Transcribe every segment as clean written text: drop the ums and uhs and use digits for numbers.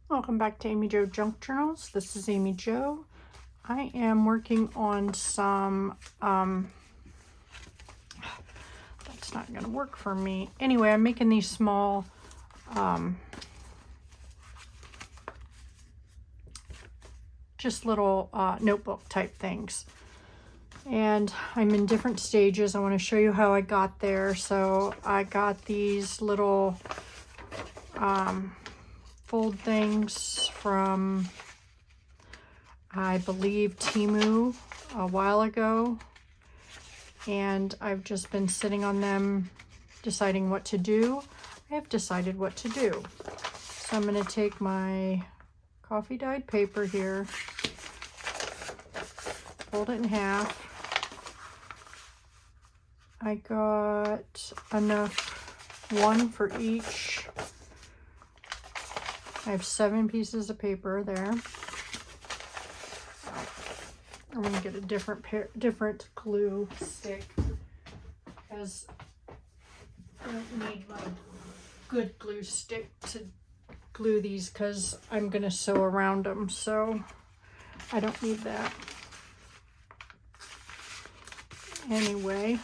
Welcome back to Amy Jo Junk Journals. This is Amy Jo. I am working on some, that's not going to work for me. Anyway, I'm making these small, just little notebook type things. And I'm in different stages. I want to show you how I got there. So I got these little fold things from, I believe, Temu a while ago. And I've just been sitting on them deciding what to do. I have decided what to do. So I'm going to take my coffee dyed paper here, fold it in half. I got enough, one for each. I have 7 pieces of paper there. I'm going to get a different glue stick because I don't need my good glue stick to glue these because I'm going to sew around them, so I don't need that. Anyway,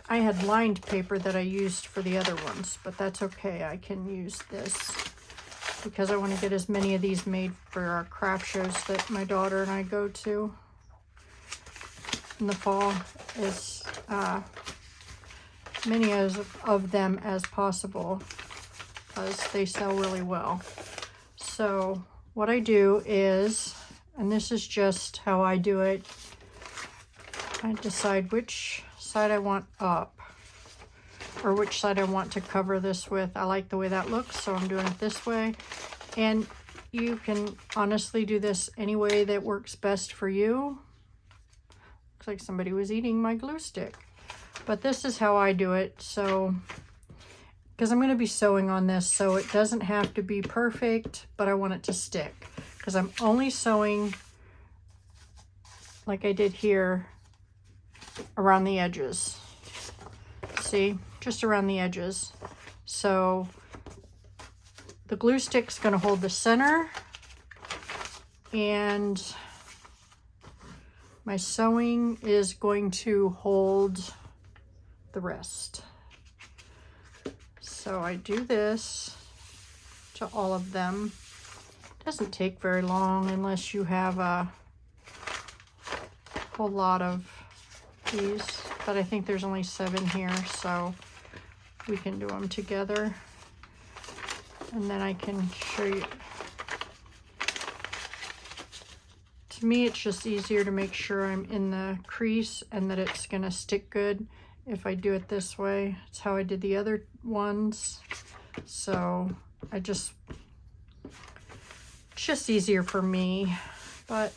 I had lined paper that I used for the other ones, but that's okay. I can use this because I want to get as many of these made for our craft shows that my daughter and I go to in the fall, as many of them as possible because they sell really well. So what I do is, and this is just how I do it, I decide which side I want up or which side I want to cover this with. I like the way that looks, so I'm doing it this way. And you can honestly do this any way that works best for you. Looks like somebody was eating my glue stick. But this is how I do it. So, because I'm going to be sewing on this, so it doesn't have to be perfect, but I want it to stick. Because I'm only sewing, like I did here, around the edges. See? Just around the edges. So the glue stick's going to hold the center, and my sewing is going to hold the rest. So I do this to all of them. It doesn't take very long unless you have a whole lot of these, but I think there's only 7 here, so we can do them together. And then I can show you. To me, it's just easier to make sure I'm in the crease and that it's going to stick good if I do it this way. It's how I did the other ones. So it's just easier for me, but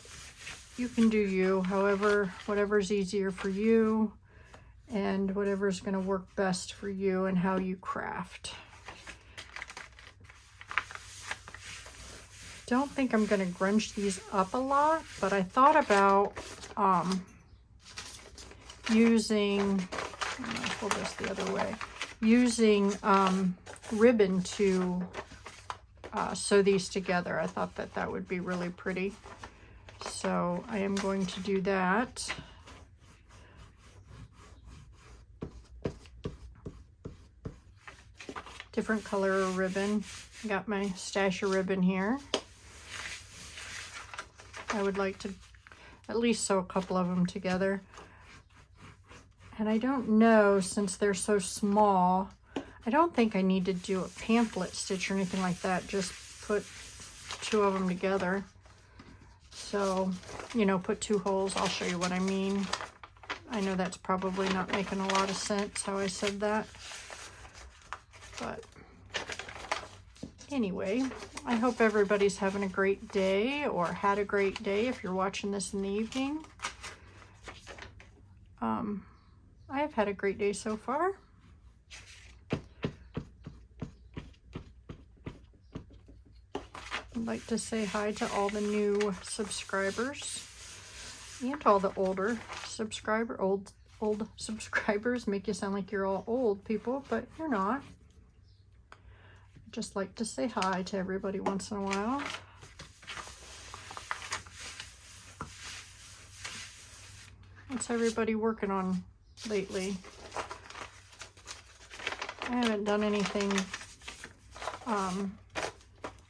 you can do you, however, whatever's easier for you and whatever's going to work best for you and how you craft. Don't think I'm going to grunge these up a lot, but I thought about using, pull this the other way, using ribbon to sew these together. I thought that that would be really pretty. So I am going to do that. Different color of ribbon. Got my stash of ribbon here. I would like to at least sew a couple of them together. And I don't know, since they're so small, I don't think I need to do a pamphlet stitch or anything like that. Just put 2 of them together. So, you know, put 2 holes. I'll show you what I mean. I know that's probably not making a lot of sense how I said that. But anyway, I hope everybody's having a great day or had a great day if you're watching this in the evening. I have had a great day so far. I'd like to say hi to all the new subscribers and all the older old subscribers. Make you sound like you're all old people, but you're not. Just like to say hi to everybody once in a while. What's everybody working on lately? I haven't done anything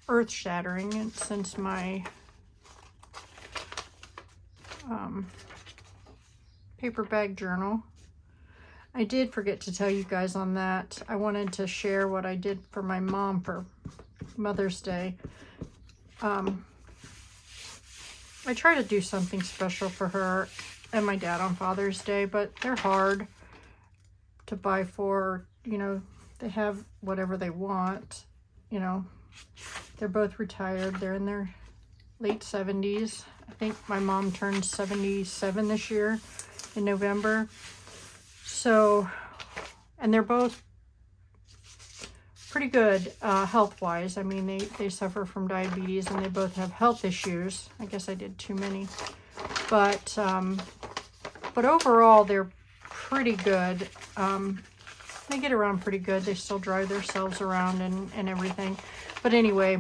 earth-shattering since my paper bag journal. I did forget to tell you guys on that. I wanted to share what I did for my mom for Mother's Day. I try to do something special for her and my dad on Father's Day, but they're hard to buy for. You know, they have whatever they want. You know, they're both retired. They're in their late 70s. I think my mom turned 77 this year in November. So, and they're both pretty good health-wise. I mean, they suffer from diabetes and they both have health issues. I guess I did too many. But overall, they're pretty good. They get around pretty good. They still drive themselves around and everything. But anyway,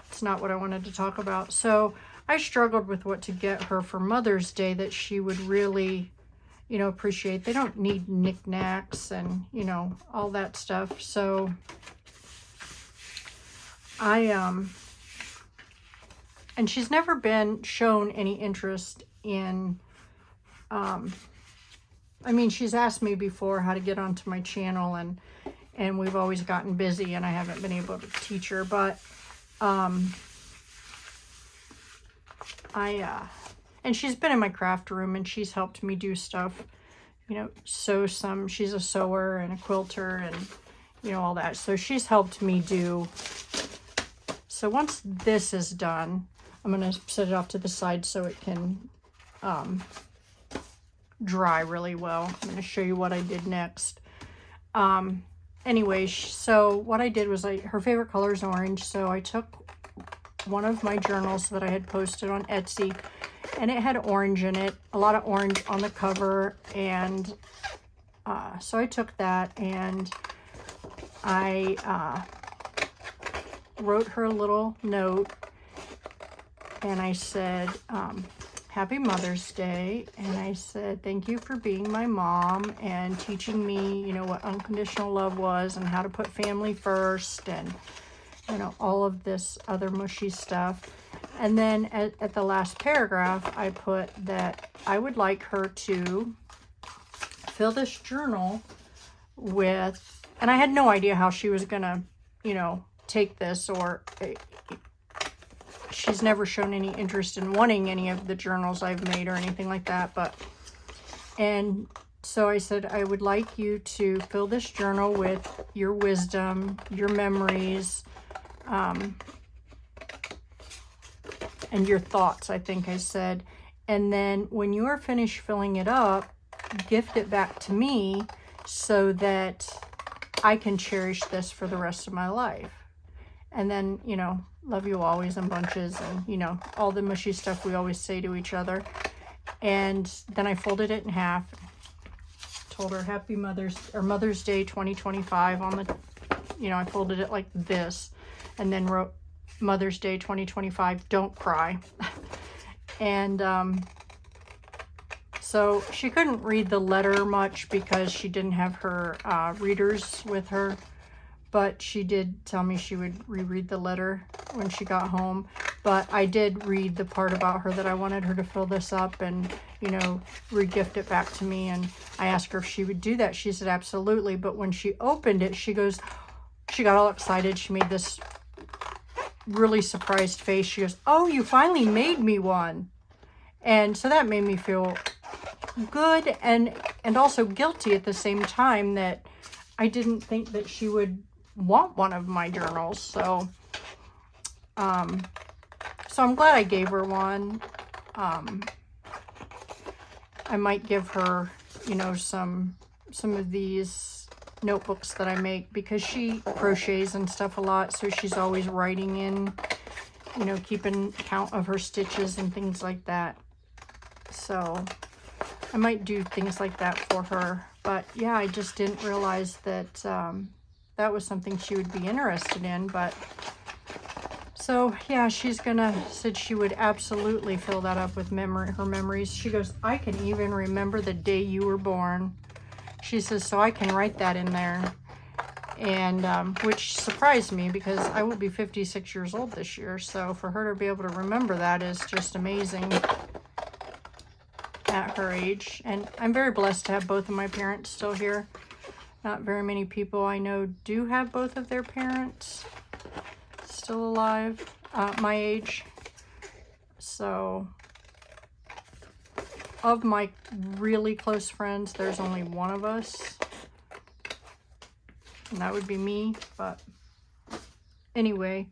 it's not what I wanted to talk about. So I struggled with what to get her for Mother's Day that she would really, you know, appreciate. They don't need knickknacks and, you know, all that stuff. So and she's never been shown any interest in, I mean, she's asked me before how to get onto my channel, and we've always gotten busy and I haven't been able to teach her, but, and she's been in my craft room and she's helped me do stuff, you know, sew some. She's a sewer and a quilter and, you know, all that. So she's helped me do. So once this is done, I'm going to set it off to the side so it can dry really well. I'm going to show you what I did next. Anyway, so what I did was her favorite color is orange. So I took one of my journals that I had posted on Etsy, and it had orange in it, a lot of orange on the cover, and so I took that and I wrote her a little note, and I said, Happy Mother's Day, and I said, thank you for being my mom and teaching me, you know, what unconditional love was and how to put family first and, you know, all of this other mushy stuff. And then at the last paragraph, I put that I would like her to fill this journal with, and I had no idea how she was going to, you know, take this, or she's never shown any interest in wanting any of the journals I've made or anything like that. But, and so I said, I would like you to fill this journal with your wisdom, your memories, and your thoughts, I think I said. And then when you are finished filling it up, gift it back to me so that I can cherish this for the rest of my life. And then, you know, love you always in bunches, and, you know, all the mushy stuff we always say to each other. And then I folded it in half, told her Happy Mother's Day 2025 on the, you know, I folded it like this, and then wrote Mother's Day 2025, don't cry. And so she couldn't read the letter much because she didn't have her readers with her. But she did tell me she would reread the letter when she got home. But I did read the part about her that I wanted her to fill this up and, you know, re-gift it back to me. And I asked her if she would do that. She said absolutely. But when she opened it, she got all excited. She made this really surprised face. She goes, oh, you finally made me one. And so that made me feel good and also guilty at the same time, that I didn't think that she would want one of my journals. So so I'm glad I gave her one. I might give her, you know, some of these notebooks that I make, because she crochets and stuff a lot, so she's always writing in, you know, keeping count of her stitches and things like that. So I might do things like that for her. But yeah, I just didn't realize that that was something she would be interested in. But So yeah, said she would absolutely fill that up with her memories. She goes, I can even remember the day you were born. She says, so I can write that in there. And which surprised me because I will be 56 years old this year. So for her to be able to remember that is just amazing at her age. And I'm very blessed to have both of my parents still here. Not very many people I know do have both of their parents still alive, my age. So of my really close friends, there's only one of us, and that would be me. But anyway,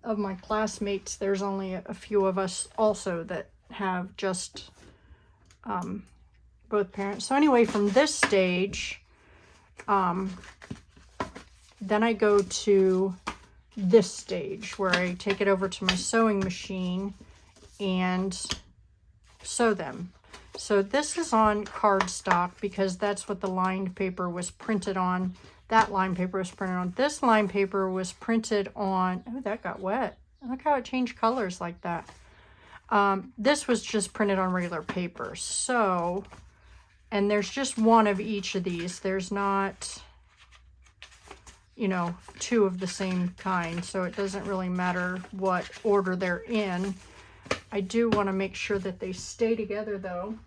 of my classmates, there's only a few of us also that have just both parents. So anyway, from this stage, then I go to this stage where I take it over to my sewing machine and sew them. So this is on cardstock because that's what the lined paper was printed on. That lined paper was printed on. This lined paper was printed on, oh, that got wet. Look how it changed colors like that. This was just printed on regular paper. So, and there's just one of each of these. There's not, you know, two of the same kind, so it doesn't really matter what order they're in. I do want to make sure that they stay together though,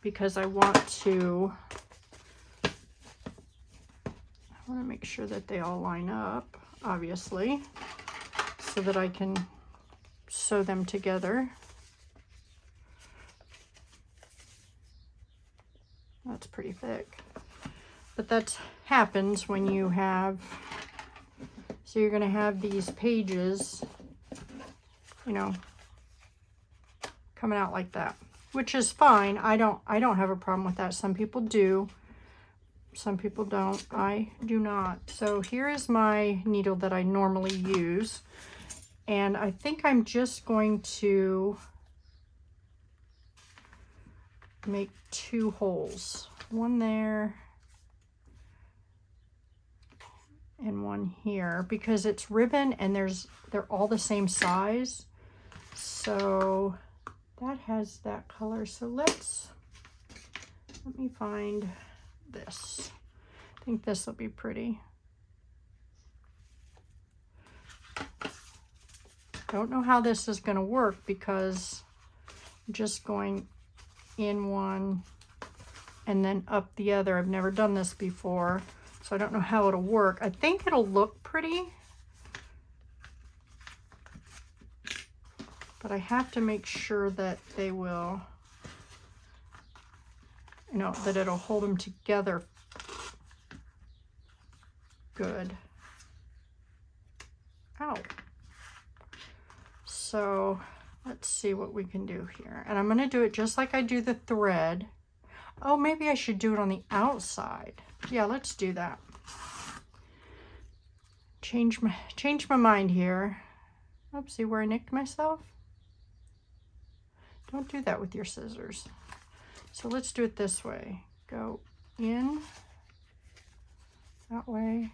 because I want to make sure that they all line up, obviously, so that I can sew them together. That's pretty thick. But that happens when you have, so you're going to have these pages, you know, coming out like that, which is fine. I don't have a problem with that. Some people do. Some people don't. I do not. So here is my needle that I normally use. And I think I'm just going to make 2 holes. One there and one here, because it's ribbon and they're all the same size. So that has that color. So let me find this. I think this will be pretty. Don't know how this is going to work because I'm just going in one and then up the other. I've never done this before, so I don't know how it'll work. I think it'll look pretty, but I have to make sure that they will, you know, that it'll hold them together good. Ow. So let's see what we can do here. And I'm going to do it just like I do the thread. Oh, maybe I should do it on the outside. Yeah, let's do that. Change my mind here. Oops, see where I nicked myself? Don't do that with your scissors. So let's do it this way. Go in that way.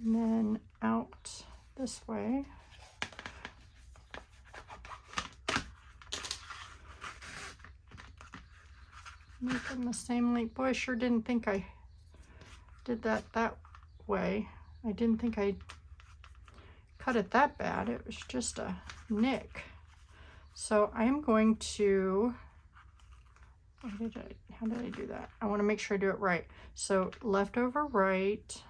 And then out this way. Make them the same length. Boy, I sure didn't think I did that way. I didn't think I cut it that bad. It was just a nick. So I am going to, how did I do that? I want to make sure I do it right. So left over right,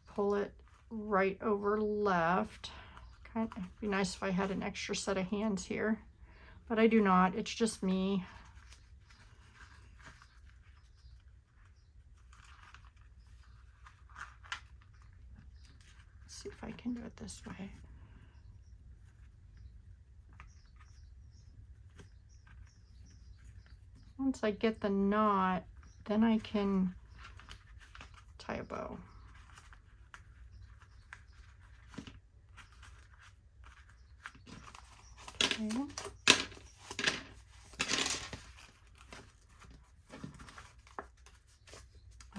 pull it right over left. Kind of, it'd be nice if I had an extra set of hands here, but I do not. It's just me. Let's see if I can do it this way. Once I get the knot, then I can tie a bow. Okay.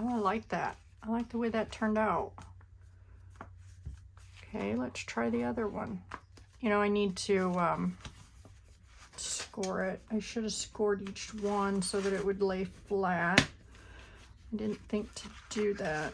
Oh, I like that. I like the way that turned out. Okay, let's try the other one. You know, I need to score it. I should have scored each one so that it would lay flat. I didn't think to do that.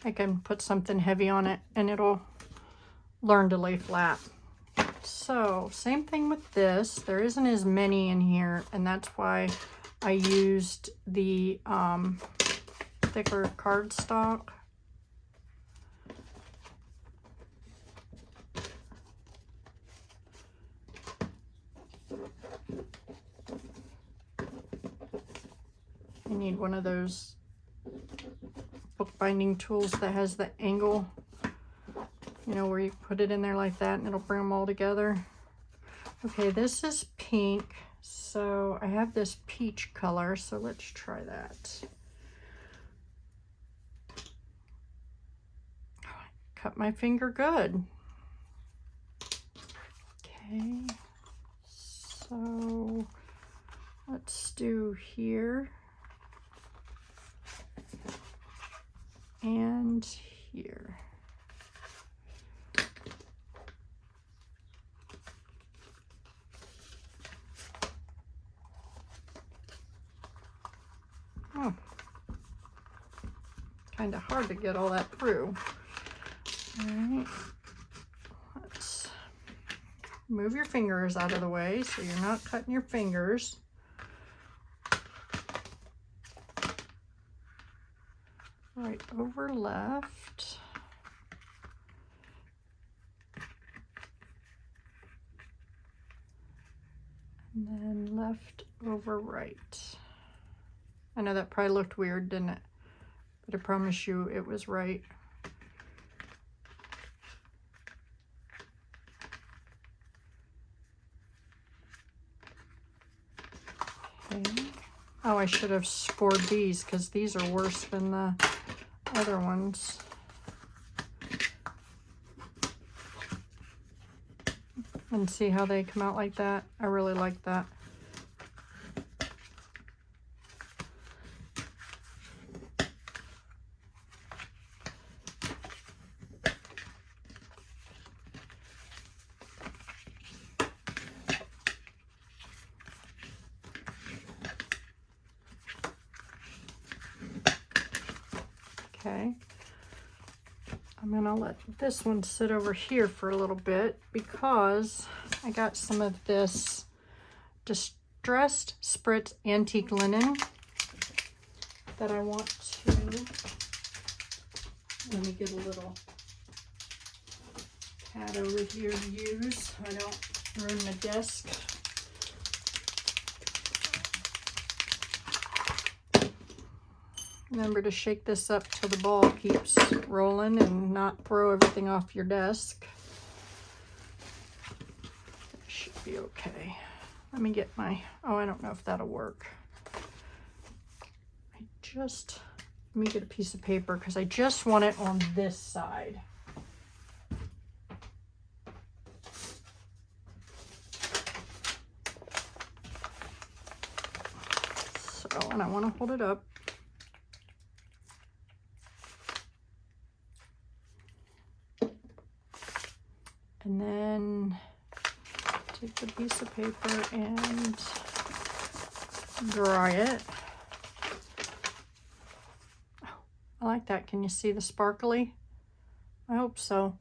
I can put something heavy on it and it'll learn to lay flat. So same thing with this. There isn't as many in here, and that's why I used the thicker cardstock. I need one of those bookbinding tools that has the angle, you know, where you put it in there like that and it'll bring them all together. Okay, this is pink, so I have this peach color, so let's try that. Cut my finger good. Okay, so let's do here and here. Oh, kind of hard to get all that through. All right, let's move your fingers out of the way so you're not cutting your fingers. Right over left. And then left over right. I know that probably looked weird, didn't it? But I promise you it was right. Okay. Oh, I should have scored these because these are worse than the other ones. And see how they come out like that? I really like that. Okay, I'm gonna let this one sit over here for a little bit because I got some of this Distressed Spritz Antique Linen that I want to, let me get a little pad over here to use so I don't ruin the desk. Remember to shake this up till the ball keeps rolling and not throw everything off your desk. That should be okay. Let me get my, oh, I don't know if that'll work. Let me get a piece of paper because I just want it on this side. So, and I want to hold it up. And then take the piece of paper and dry it. Oh, I like that. Can you see the sparkly? I hope so.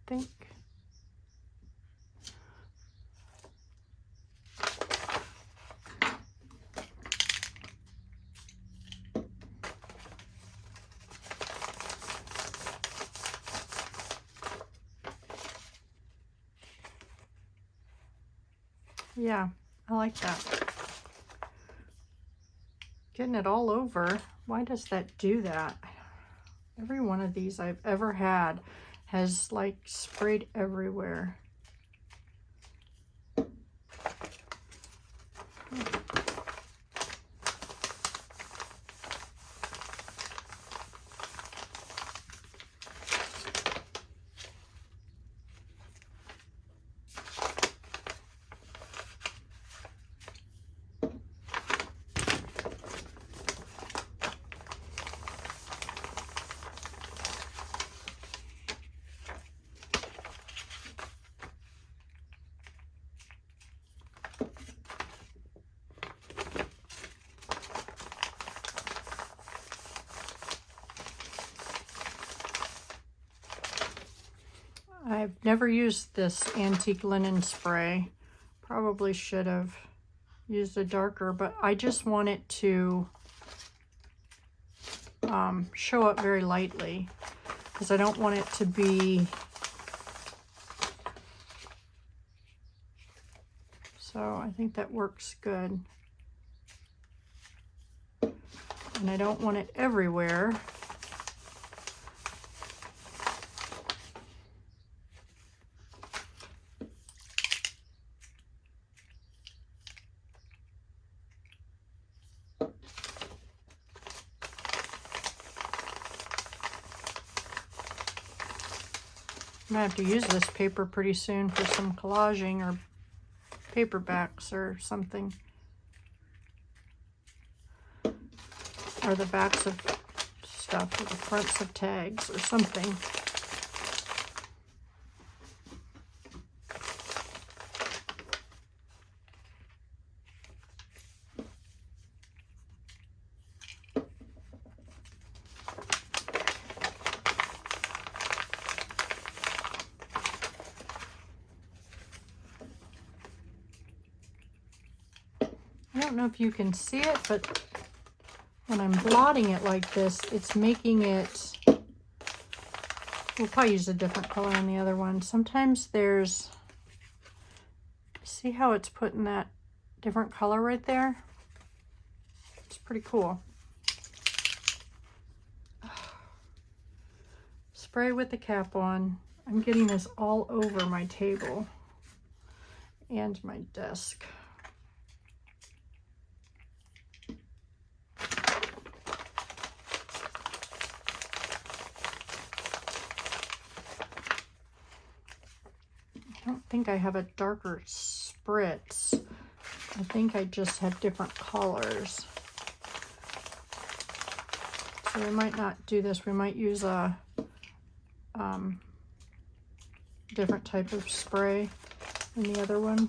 Think. Yeah, I like that. Getting it all over. Why does that do that? Every one of these I've ever had has like sprayed everywhere. I've never used this antique linen spray. Probably should have used a darker, but I just want it to show up very lightly because I don't want it to be, so I think that works good. And I don't want it everywhere. I'm gonna have to use this paper pretty soon for some collaging or paperbacks or something. Or the backs of stuff, or the fronts of tags or something. I don't know if you can see it, but when I'm blotting it like this, it's making it, we'll probably use a different color on the other one. Sometimes there's, see how it's putting that different color right there? It's pretty cool. Spray with the cap on. I'm getting this all over my table and my desk. I don't think I have a darker spritz. I think I just have different colors. So we might not do this. We might use a different type of spray than the other one.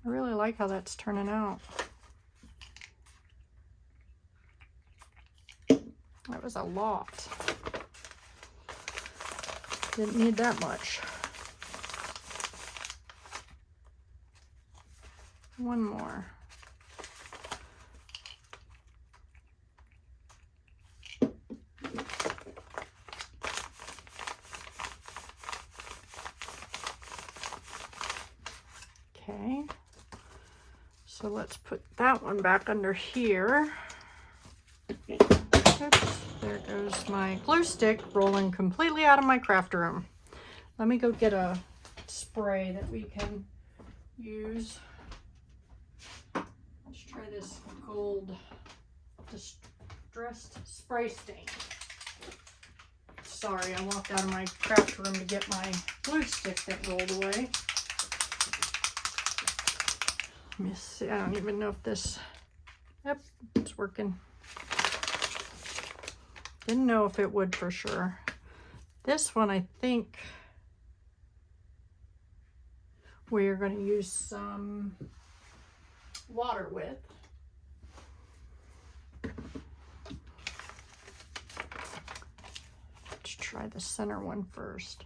I really like how that's turning out. That was a lot. Didn't need that much. One more. Okay. So let's put that one back under here. Oops, there goes my glue stick rolling completely out of my craft room. Let me go get a spray that we can use. Let's try this gold distressed spray stain. Sorry, I walked out of my craft room to get my glue stick that rolled away. Let me see, I don't even know if this, yep, it's working. Didn't know if it would for sure. This one I think we're going to use some water with. Let's try the center one first.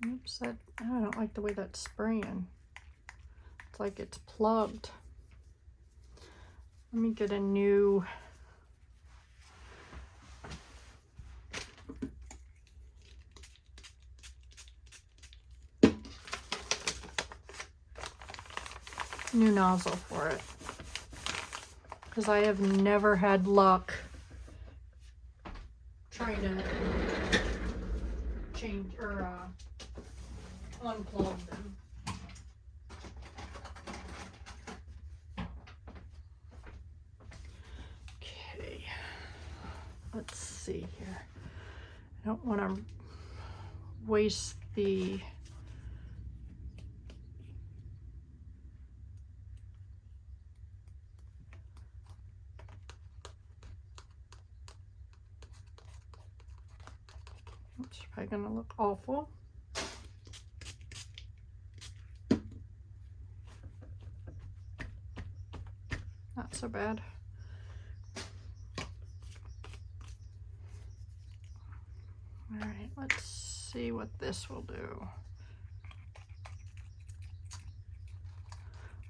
Oops, I don't like the way that's spraying. It's like it's plugged. Let me get a new nozzle for it, because I have never had luck trying to change or unplug them. Okay, let's see here. I don't want to waste the it's probably gonna look awful. Not so bad. All right, let's see what this will do.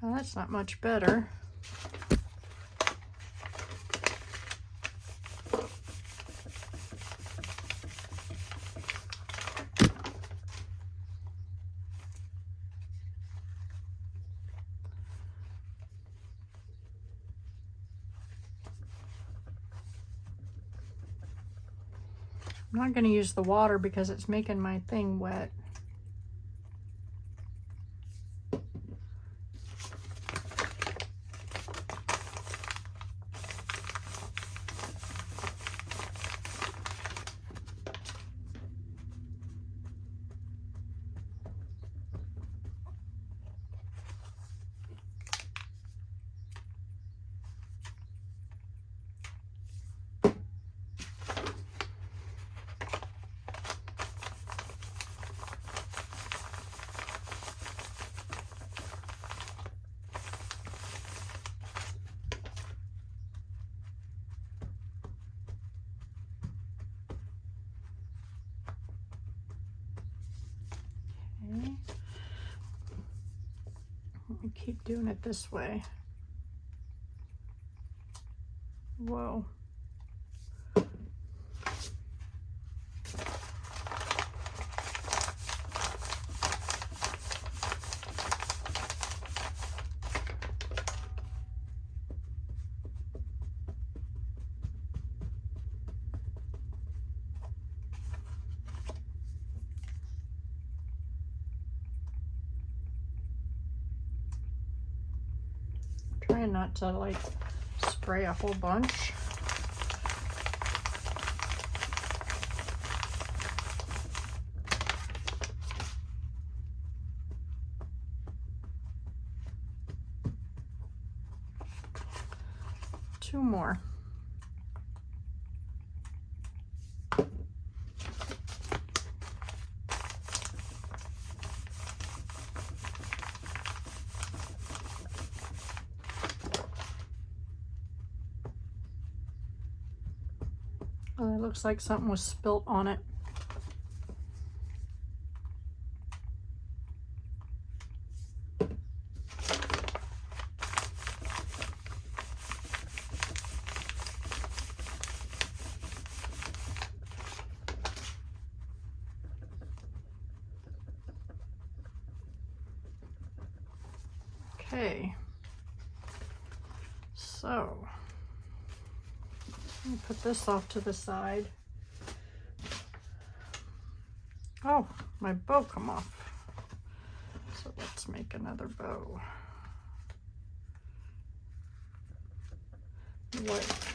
Well, that's not much better. I'm not going to use the water because it's making my thing wet. Okay. Let me keep doing it this way. Whoa. Trying not to like spray a whole bunch. Two more. Oh, it looks like something was spilt on it. Okay, so let me put this off to the side. Oh, my bow come off. So let's make another bow.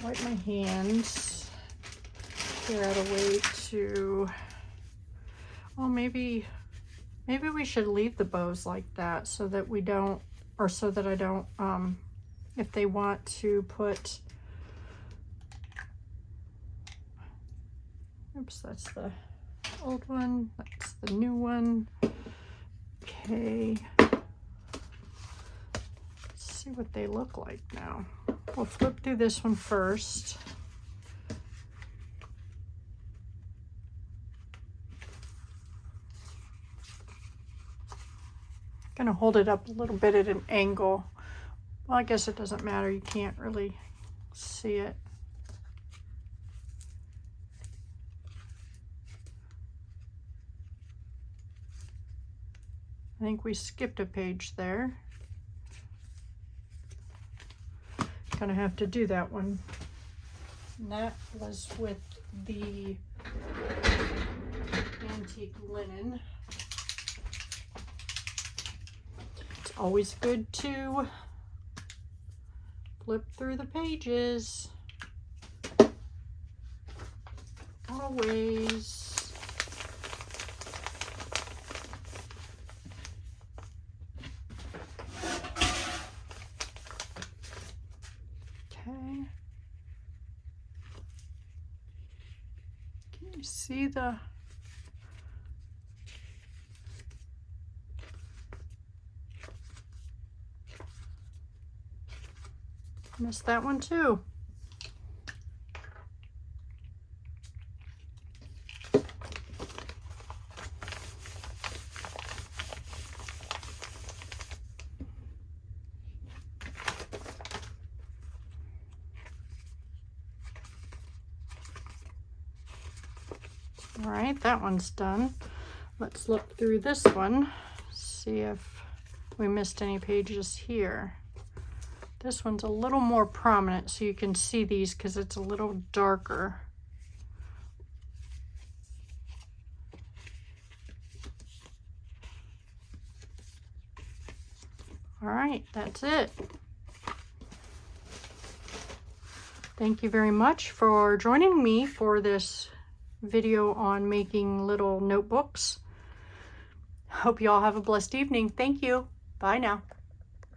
Wipe my hands. Figure out a way to, well, maybe we should leave the bows like that so that we don't, or so that I don't, if they want to put, oops, that's the old one, that's the new one. Okay, let's see what they look like now. We'll flip through this one first. Gonna hold it up a little bit at an angle. Well, I guess it doesn't matter. You can't really see it. I think we skipped a page there. Gonna have to do that one. And that was with the antique linen. It's always good to flip through the pages. Always. Okay. Can you see the... Missed that one too. All right, that one's done. Let's look through this one, see if we missed any pages here. This one's a little more prominent, so you can see these because it's a little darker. All right, that's it. Thank you very much for joining me for this video on making little notebooks. Hope you all have a blessed evening. Thank you. Bye now.